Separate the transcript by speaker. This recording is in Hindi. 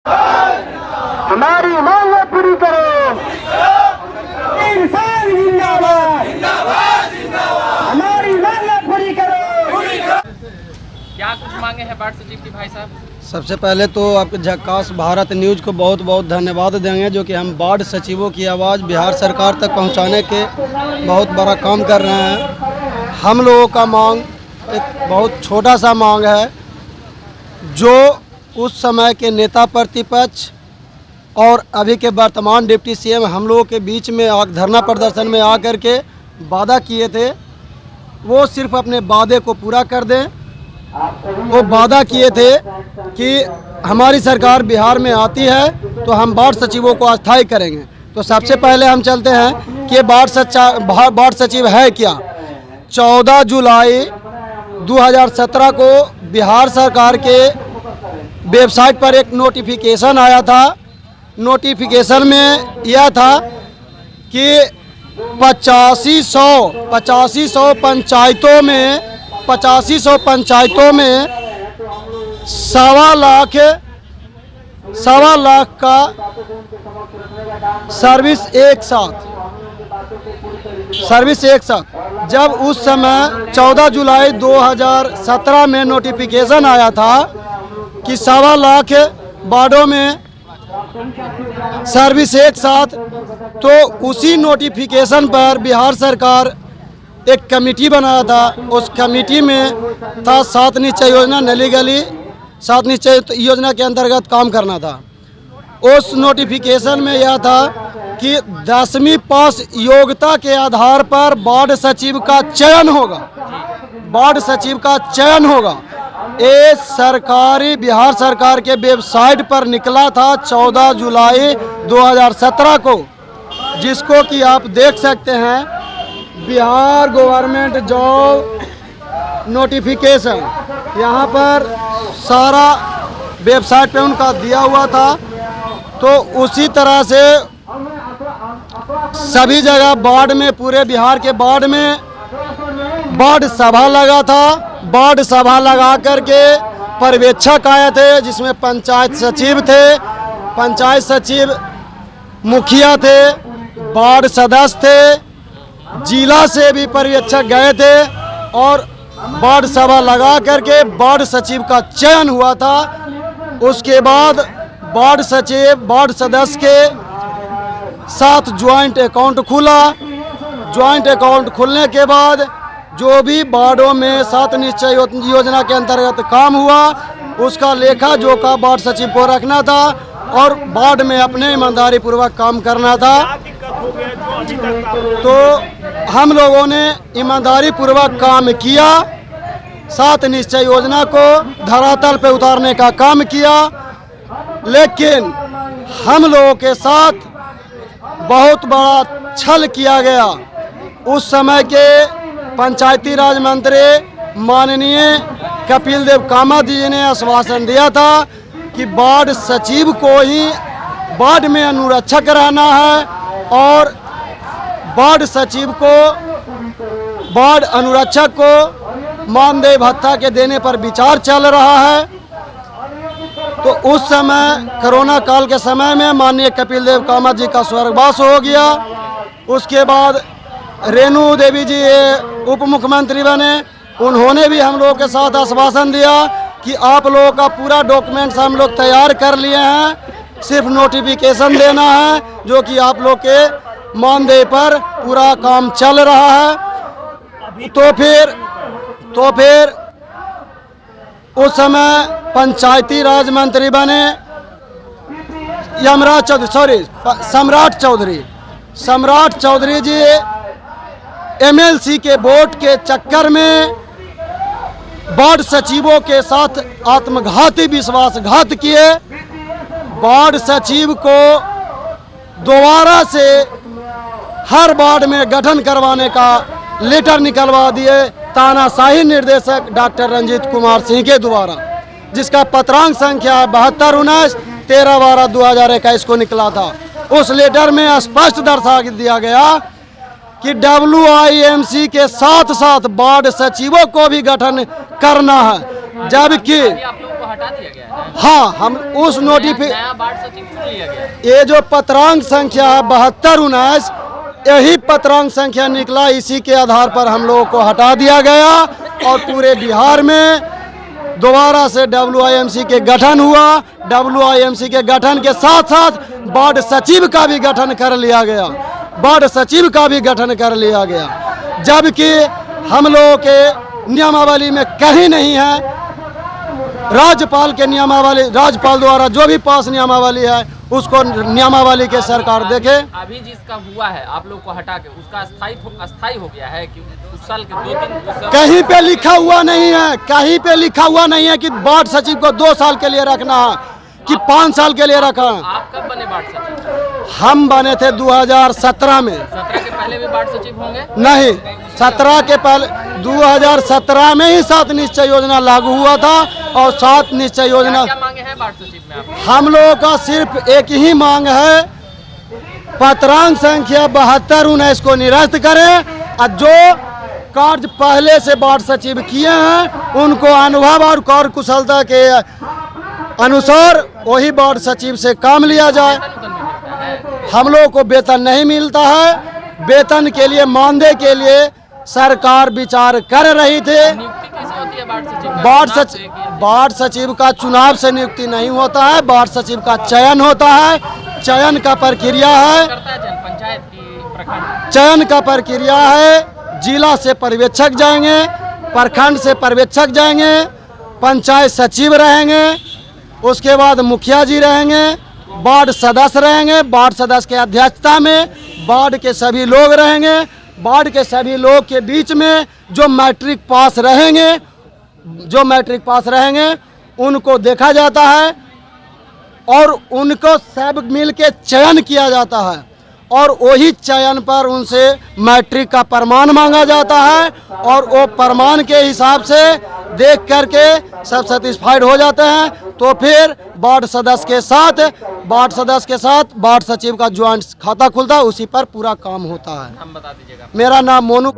Speaker 1: हमारी मांग पूरी करो। किसान जिंदाबाद, हमारी मांग पूरी करो।
Speaker 2: क्या कुछ मांगे हैं बाढ़ सचिव की भाई साहब?
Speaker 3: सबसे पहले तो आपके झक्कास भारत न्यूज़ को बहुत बहुत धन्यवाद देंगे, जो कि हम बाढ़ सचिवों की आवाज़ बिहार सरकार तक पहुंचाने के बहुत बड़ा काम कर रहे हैं। हम लोगों का मांग एक बहुत छोटा सा मांग है, जो उस समय के नेता प्रतिपक्ष और अभी के वर्तमान डिप्टी सीएम हम लोगों के बीच में धरना प्रदर्शन में आकर के वादा किए थे, वो सिर्फ अपने वादे को पूरा कर दें। वो वादा किए थे कि हमारी सरकार बिहार में आती है तो हम बाढ़ सचिवों को अस्थायी करेंगे। तो सबसे पहले हम चलते हैं कि बाढ़ सचिव है क्या। 14 जुलाई 2017 को बिहार सरकार के वेबसाइट पर एक नोटिफिकेशन आया था। नोटिफिकेशन में यह था कि 8500 पंचायतों में 1.25 लाख का सर्विस एक साथ। जब उस समय 14 जुलाई 2017 में नोटिफिकेशन आया था कि 1.25 लाख वार्डों में सर्विस एक साथ, तो उसी नोटिफिकेशन पर बिहार सरकार एक कमेटी बनाया था। उस कमेटी में था 7 निश्चय योजना, नली गली 7 निश्चय योजना के अंतर्गत काम करना था। उस नोटिफिकेशन में यह था कि 10वीं पास योग्यता के आधार पर बाढ़ सचिव का चयन होगा। ये सरकारी बिहार सरकार के वेबसाइट पर निकला था 14 जुलाई 2017 को, जिसको कि आप देख सकते हैं, बिहार गवर्नमेंट जॉब नोटिफिकेशन। यहाँ पर सारा वेबसाइट पे उनका दिया हुआ था। तो उसी तरह से सभी जगह बाढ़ में, पूरे बिहार के बाढ़ में बाढ़ सभा लगा था। बाढ़ सभा लगा करके पर्यवेक्षक आए थे, जिसमें पंचायत सचिव थे, पंचायत सचिव मुखिया थे, बाढ़ सदस्य थे, जिला से भी पर्यवेक्षक गए थे और बाढ़ सभा लगा करके बाढ़ सचिव का चयन हुआ था। उसके बाद बाढ़ सदस्य के साथ ज्वाइंट अकाउंट खुला। ज्वाइंट अकाउंट खुलने के बाद जो भी बाढ़ों में 7 निश्चय योजना के अंतर्गत काम हुआ, उसका लेखा जोखा बाढ़ सचिव को रखना था और बाढ़ में अपने ईमानदारी पूर्वक काम करना था। तो हम लोगों ने ईमानदारी पूर्वक काम किया, 7 निश्चय योजना को धरातल पे उतारने का काम किया। लेकिन हम लोगों के साथ बहुत बड़ा छल किया गया। उस समय के पंचायती राज मंत्री माननीय कपिल देव कामा जी ने आश्वासन दिया था कि बाढ़ सचिव को ही बाढ़ में अनुरक्षक रहना है और बाढ़ सचिव को, बाढ़ अनुरक्षक को मानदेय भत्ता के देने पर विचार चल रहा है। तो उस समय कोरोना काल के समय में माननीय कपिल देव कामा जी का स्वर्गवास हो गया। उसके बाद रेणु देवी जी उप मुख्यमंत्री बने। उन्होंने भी हम लोगों के साथ आश्वासन दिया कि आप लोगों का पूरा डॉक्यूमेंट्स हम लोग तैयार कर लिए हैं, सिर्फ नोटिफिकेशन देना है, जो कि आप लोग के मानदेय पर पूरा काम चल रहा है। तो फिर उस समय पंचायती राज मंत्री बने सम्राट चौधरी जी एमएलसी के वोट के चक्कर में बाढ़ सचिवों के साथ आत्मघाती विश्वासघात किए। बाढ़ सचिव को दोबारा से हर बाढ़ में गठन करवाने का लेटर निकलवा दिए तानाशाही निर्देशक डॉक्टर रंजीत कुमार सिंह के द्वारा, जिसका पत्रांक संख्या 7219/13/12/2021 को निकला था। उस लेटर में स्पष्ट दर्शा दिया गया कि WIMC के साथ साथ बाढ़ सचिवों को भी गठन करना है, जबकि
Speaker 2: आप लोगों को हटा दिया गया है।
Speaker 3: हाँ, हम उस नोटिफिकेशन,
Speaker 2: नया वार्ड सचिव चुन लिया गया।
Speaker 3: ये जो पत्रांक संख्या है 7219, यही पत्रांक संख्या निकला, इसी के आधार पर हम लोगों को हटा दिया गया और पूरे बिहार में दोबारा से WIMC के गठन हुआ। WIMC के गठन के साथ साथ वार्ड सचिव का भी गठन कर लिया गया, वार्ड सचिव का भी गठन कर लिया गया, जबकि हम लोगों के नियमावली में कहीं नहीं है। राज्यपाल के नियमावली, राज्यपाल द्वारा जो भी पास नियमावली है उसको नियमावली के सरकार देखे।
Speaker 2: अभी जिसका हुआ है आप लोग को हटा के उसका अस्थायी हो गया है कि उस साल के 2-3
Speaker 3: कहीं पे लिखा हुआ नहीं है, कहीं पे लिखा हुआ नहीं है कि वार्ड सचिव को 2 साल के लिए रखना है कि 5 साल के लिए रखा है।
Speaker 2: आप कब बने वार्ड सचिव?
Speaker 3: हम बने थे 2017 में।
Speaker 2: 17 के पहले भी वार्ड सचिव होंगे?
Speaker 3: नहीं, 17 के पहले 2017 में ही 7 निश्चय योजना लागू हुआ था और 7 निश्चय योजना।
Speaker 2: क्या मांगे हैं वार्ड सचिव में आप?
Speaker 3: हम लोगों का सिर्फ एक ही मांग है, पत्रांक संख्या 7219 को निरस्त करें और जो कार्य पहले से वार्ड सचिव किए हैं उनको अनुभव और कार्य कुशलता के अनुसार वही वार्ड सचिव से काम लिया जाए। हम लोगों को वेतन नहीं मिलता है, वेतन के लिए मानदेय के लिए सरकार विचार कर रही थी।
Speaker 2: नियुक्ति कैसे होती है वार्ड सचिव का?
Speaker 3: वार्ड सचिव का चुनाव से नियुक्ति नहीं होता है, वार्ड सचिव का चयन होता है। चयन का प्रक्रिया है,
Speaker 2: करता है जन पंचायत की प्रखंड?
Speaker 3: चयन का प्रक्रिया है, जिला से पर्यवेक्षक जाएंगे, प्रखंड से पर्यवेक्षक जाएंगे, पंचायत सचिव रहेंगे, उसके बाद मुखिया जी रहेंगे, वार्ड सदस्य रहेंगे, वार्ड सदस्य के अध्यक्षता में वार्ड के सभी लोग रहेंगे। वार्ड के सभी लोग के बीच में जो मैट्रिक पास रहेंगे उनको देखा जाता है और उनको सब मिल के चयन किया जाता है और वही चयन पर उनसे मैट्रिक का प्रमाण मांगा जाता है और वो प्रमाण के हिसाब से देख करके सब सेटिस्फाइड हो जाते हैं तो फिर वार्ड सदस्य के साथ वार्ड सचिव का ज्वाइंट खाता खुलता है, उसी पर पूरा काम होता है।
Speaker 2: हम बता दीजिएगा।
Speaker 3: मेरा नाम मोनू।